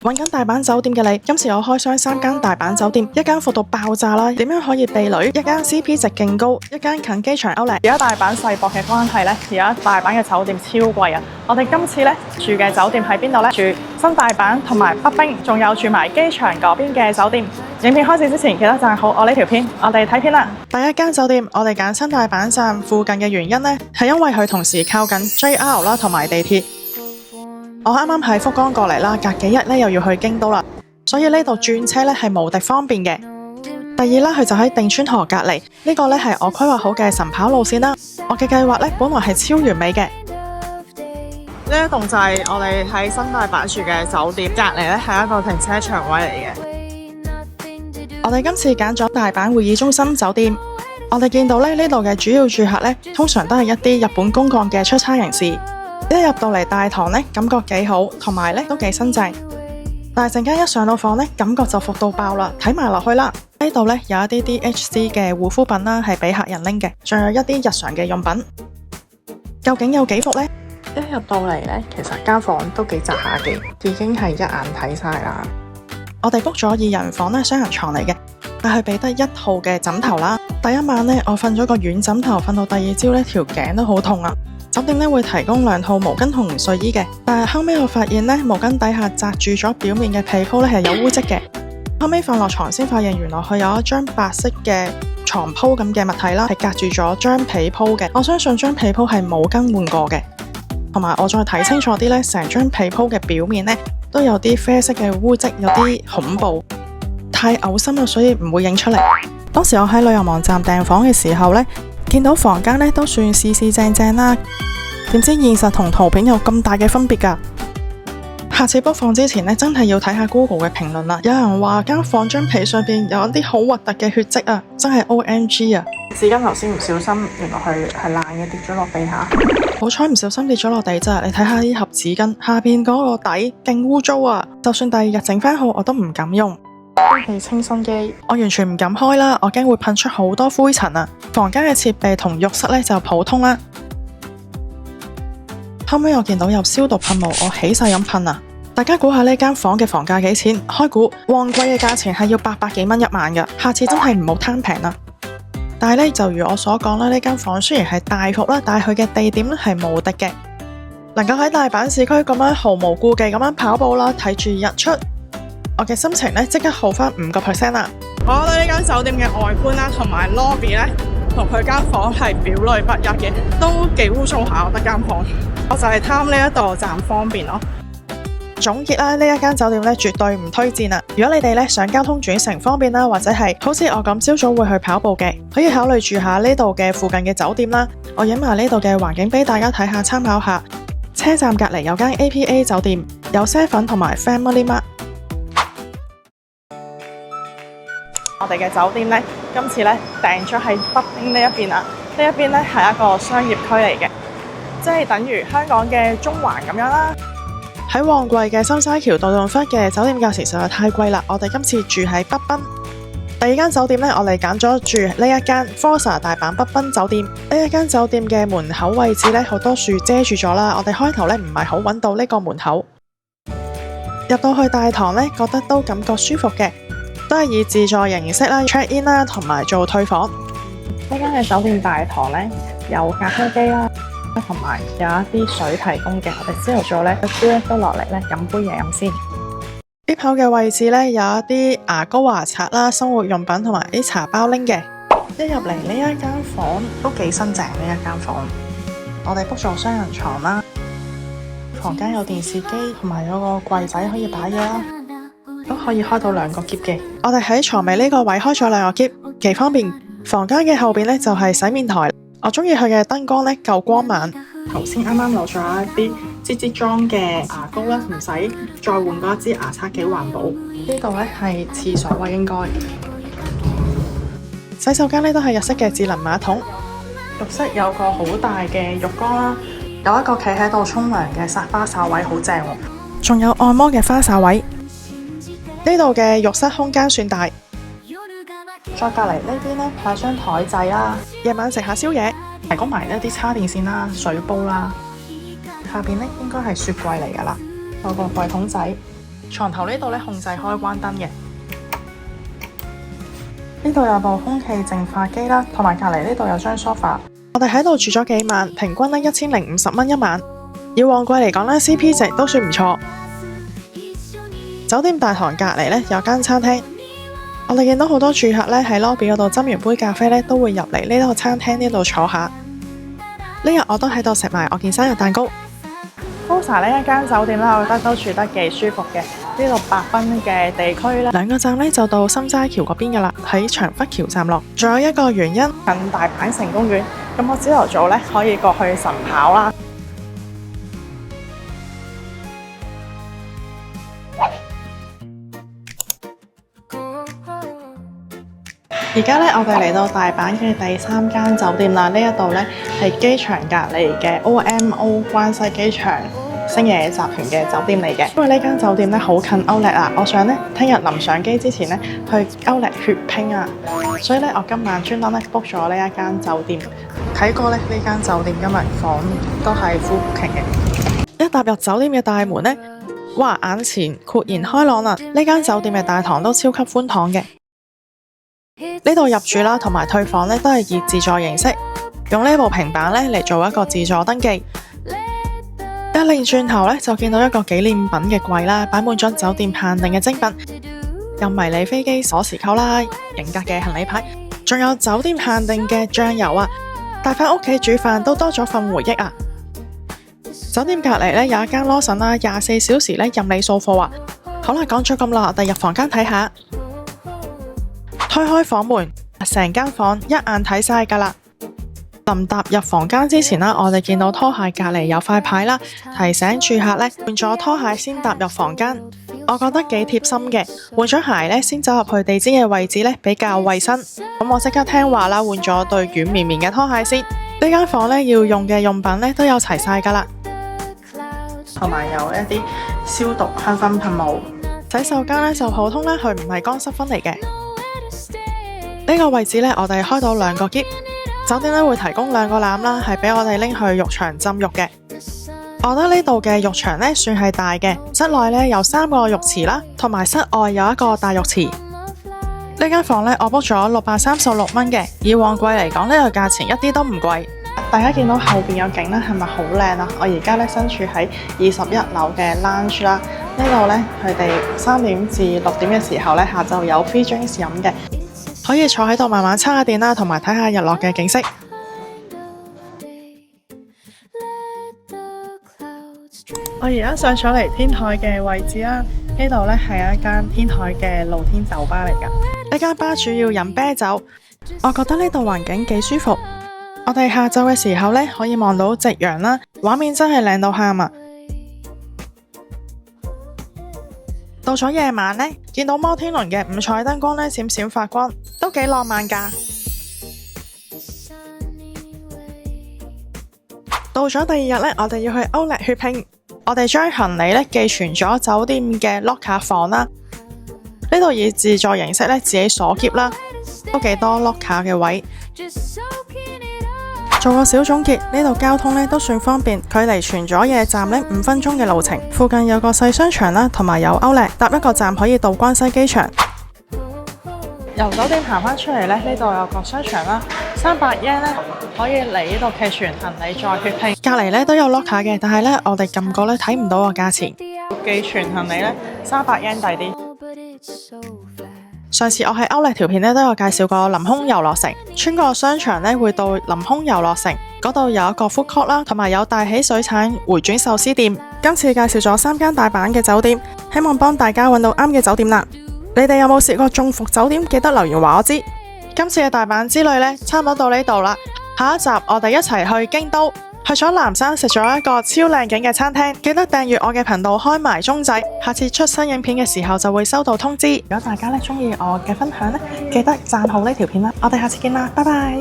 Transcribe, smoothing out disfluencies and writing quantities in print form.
揾緊大阪酒店嘅你，今次我開箱3間大阪酒店，一間伏到爆炸啦，點樣可以避雷？一間 CP 值勁高，一間近機場Outlet。而家大阪世博嘅關係呢，而家大阪嘅酒店超貴啊！我哋今次呢住嘅酒店喺邊度呢？住新大阪同埋北冰，仲有住埋機場嗰邊嘅酒店。影片開始之前，記得讚好我呢條片。我哋睇片啦。第一間酒店，我哋揀新大阪站附近嘅原因呢，係因為佢同時靠近 JR 啦同埋地鐵。我啱啱喺福岡過嚟啦，隔幾日咧又要去京都啦，所以呢度轉車咧係無敵方便嘅。第二啦，佢就喺定川河隔離，呢個咧係我規劃好嘅晨跑路線啦。我嘅計劃咧本來係超完美嘅。呢一棟就係我哋喺新大阪住嘅酒店，隔離咧係一個停車場位嚟嘅。我哋今次揀咗大阪會議中心酒店，我哋見到咧呢度嘅主要住客咧通常都係一啲日本公幹嘅出差人士。一入到嚟大堂呢，感覺幾好，同埋呢都幾新淨。但係陣間一上到房呢，感覺就伏到爆啦。睇埋落去啦，呢度呢有一啲 DHC 嘅護膚品啦，係俾客人拎嘅，仲有一啲日常嘅用品。究竟有幾伏呢？一入到嚟呢，其實間房都幾窄下嘅，已經係一眼睇晒啦。我哋 book 咗2人房呢，雙人床嚟嘅，但係俾得1號嘅枕頭啦。第一晚呢，我瞓咗個軟枕頭，瞓到第二朝呢條頸都好痛啊。酒店咧會提供2套毛巾同睡衣嘅，但係後尾我發現咧毛巾底下紮住咗表面嘅被鋪咧係有污漬嘅。後尾瞓落床先發現原來佢有一張白色嘅床鋪咁嘅物體啦，係隔住咗張被鋪嘅。我相信張被鋪係冇更換過嘅，同埋我再睇清楚啲咧，成張被鋪嘅表面咧都有啲啡色嘅污漬，有啲恐怖，太嘔心啦，所以唔會影出嚟。當時我喺旅遊網站訂房嘅時候咧，見到房間咧都算四正正啦，點知現實同圖片有咁大嘅分別㗎？下次 book 房之前咧，真係要睇下 Google 嘅評論啦。有人話間房張被上邊有一啲好核突嘅血跡啊，真係 OMG 啊！紙巾頭先唔小心，原來佢係爛嘅，跌咗落地下。好彩唔小心跌咗落地咋，你睇下呢盒紙巾下邊嗰個底勁污糟啊！就算第二日整翻好，我都唔敢用。空氣清新機，我完全唔敢開啦，我驚會噴出好多灰塵啊！房間嘅設備同浴室咧就普通啦。後尾我見到有消毒噴霧，我起勢咁噴啊！大家估下呢間房嘅房價幾錢？開估旺季嘅價錢係要800幾蚊1晚㗎，下次真係唔好貪平啦。但係咧，就如我所講啦，呢間房雖然係大伏啦，但係佢嘅地點咧係無敵嘅，能夠喺大阪市區咁樣毫無顧忌咁樣跑步啦，睇住日出。我嘅心情咧即刻好翻5%啦！我覺得呢間酒店嘅外觀啦，同埋 lobby 咧，同佢間房係表裏不一嘅，都幾污糟下。我覺得間房，我就係貪呢一度站方便咯。總結啦，呢一間酒店咧絕對唔推薦啦。如果你哋咧想交通轉乘方便啦，或者係好似我咁朝早會去跑步嘅，可以考慮住下呢度嘅附近嘅酒店啦。我影埋呢度嘅環境俾大家睇下，參考下。車站隔離有間 APA 酒店，有 7同埋 Family Mart。我哋嘅酒店呢，今次呢訂咗喺北冰呢一邊啦。呢一邊呢係一個商業區嚟嘅，即係等於香港嘅中環咁樣啦。喺旺季嘅心齋橋道頓窟嘅酒店價錢實在太貴啦。我哋今次住喺北濱。第二間酒店呢，我哋揀咗住呢一間 Forza 大阪北濱酒店。呢一間酒店嘅門口位置呢，好多樹遮住咗啦。我哋開頭呢唔係好揾到呢個門口。入到去大堂呢，覺得都感覺舒服嘅。都係以自助形式啦 check in 啦，同埋做退房。呢間嘅酒店大堂呢，有咖啡機啦，同埋有一啲水提供嘅。我哋朝頭早呢，都落嚟呢飲杯嘢飲先。入口嘅位置呢，有一啲牙膏、牙刷啦、生活用品同埋啲茶包拎嘅。一入嚟呢一間房都幾新淨，呢一間房。我哋 book 咗雙人床啦，房間有電視機同埋有個櫃仔可以擺嘢啦。都可以開到2個篋嘅，我哋喺床尾呢個位開咗2個篋，幾方便。房間嘅後邊呢，就係洗面台，我中意佢嘅燈光呢夠光猛。頭先啱啱攞咗一啲支裝嘅牙膏啦，唔使再換過一支牙刷，幾環保。呢度呢係廁所啊，應該。洗手間呢都係日式嘅智能馬桶，浴室有個好大嘅浴缸啦，有一個企喺度沖涼嘅花灑位，好正喎。仲有按摩嘅花灑位。呢度嘅浴室空間算大，再隔離呢邊呢，係張台仔啦，夜晚食下宵夜，提供埋一啲叉電線啦、水煲啦。下邊呢應該係雪櫃嚟噶啦，有個櫃桶仔。床頭呢度咧控制開關燈嘅。呢度有部空氣淨化機啦，同埋隔籬呢度有張 sofa。我哋喺度住咗幾晚，平均咧1050蚊一晚。以旺季嚟講咧 ，CP 值都算唔錯。酒店大堂隔籬咧有間餐廳，我哋見到好多住客咧喺 lobby 嗰度斟完杯咖啡咧，都會入嚟呢個餐廳呢度坐下。呢日我都喺度食埋我件生日蛋糕。Rosa 呢一間酒店咧，我覺得都住得幾舒服嘅。呢度8分嘅地區咧，2個站咧就到心齋橋嗰邊噶啦，喺長忽橋站落。仲有一個原因近大阪城公園，咁我朝頭早咧可以過去晨跑啦。而家咧，我哋嚟到大阪嘅第3間酒店啦。呢一度咧係機場隔離嘅 OMO 關西機場星野集團嘅酒店嚟嘅。因為呢間酒店咧好近歐力啊，我想咧聽日臨上機之前咧去歐力血拼啊，所以咧我今晚專登咧 book 咗呢一間酒店。睇過咧呢間酒店今日房都係 full booking 嘅。一踏入酒店嘅大門咧，哇！眼前豁然開朗啦！呢間酒店嘅大堂都超級寬敞嘅。呢度入住啦，同埋退房咧都係以自助形式，用呢部平板咧嚟做一個自助登記。一擰轉頭咧就見到一個紀念品嘅櫃啦，擺滿咗酒店限定嘅精品，有迷你飛機鎖匙扣啦、型格嘅行李牌，仲有酒店限定嘅醬油啊，帶返屋企煮飯都多咗份回憶啊！酒店隔籬咧有一間 Lawson 啦，24小時咧任你掃貨啊！好啦，講咗咁耐，我哋入房間睇下。推開房門，成間房一眼睇晒噶啦。臨踏入房間之前啦，我哋見到拖鞋隔籬有塊牌啦，提醒住客咧換咗拖鞋先踏入房間。我覺得幾貼心嘅，換咗鞋咧先走入去地氈嘅位置咧比較衛生。咁我即刻聽話啦，換咗對軟綿綿嘅拖鞋先。呢間房咧要用嘅用品咧都有齊晒噶啦，同埋有一啲消毒香薰噴霧。洗手間咧就普通啦，佢唔係乾濕分嚟嘅。呢個位置咧，我哋開到2個篋，酒店咧會提供2個籃啦，係俾我哋拎去浴場浸浴嘅。我覺得呢度嘅浴場咧算係大嘅，室內咧有3個浴池啦，同埋室外有一個大浴池。呢間房咧我 book 咗636蚊嘅，以旺季嚟講呢個價錢一啲都唔貴。大家見到後邊有景咧，係咪好靚啊？我而家咧身處喺21樓嘅 lounge 啦，呢度咧佢哋3點至6點嘅時候咧，下晝有 free drinks 飲嘅。可以坐喺度慢慢叉下電啦，同埋睇下日落嘅景色。我而家上咗嚟天台嘅位置啦，呢度咧係一間天台嘅露天酒吧嚟噶。呢間吧主要飲啤酒，我覺得呢度環境幾舒服。我哋下晝嘅時候咧可以望到夕陽啦，畫面真係靚到喊啊！到咗夜晚呢，見到摩天輪嘅5彩燈光咧閃閃發光，都幾浪漫噶。到咗第二日呢，我哋要去歐力血拼，我哋將行李咧寄存咗酒店嘅 locker 房啦。呢度以自助形式咧自己鎖篋啦，都幾多 locker 嘅位。做個小總結，呢度交通咧都算方便，距離全佐野站咧5分鐘嘅路程，附近有個細商場啦，同埋有歐力，搭一個站可以到關西機場。由酒店行返出嚟咧，呢度有個商場啦，300 yen 咧可以嚟呢度寄存行李再血拼。隔離咧都有 locker 嘅，但係咧我哋撳過咧睇唔到個價錢。寄存行李咧300 yen 抵啲。上次我喺歐力條片咧都有介紹過臨空遊樂城，穿過商場咧會到臨空遊樂城，嗰度有一個 food court 啦，同埋有大喜水產回轉壽司店。今次介紹咗3間大阪嘅酒店，希望幫大家揾到啱嘅酒店啦。你哋有冇試過中伏酒店？記得留言話我知。今次嘅大阪之旅咧差唔多到呢度啦，下一集我哋一齊去京都。去咗南山食咗一個超靚景嘅餐廳，記得訂閱我嘅頻道，開埋鐘仔，下次出新影片嘅時候就會收到通知。如果大家咧中意我嘅分享咧，記得讚好呢條片啦。我哋下次見啦，拜拜。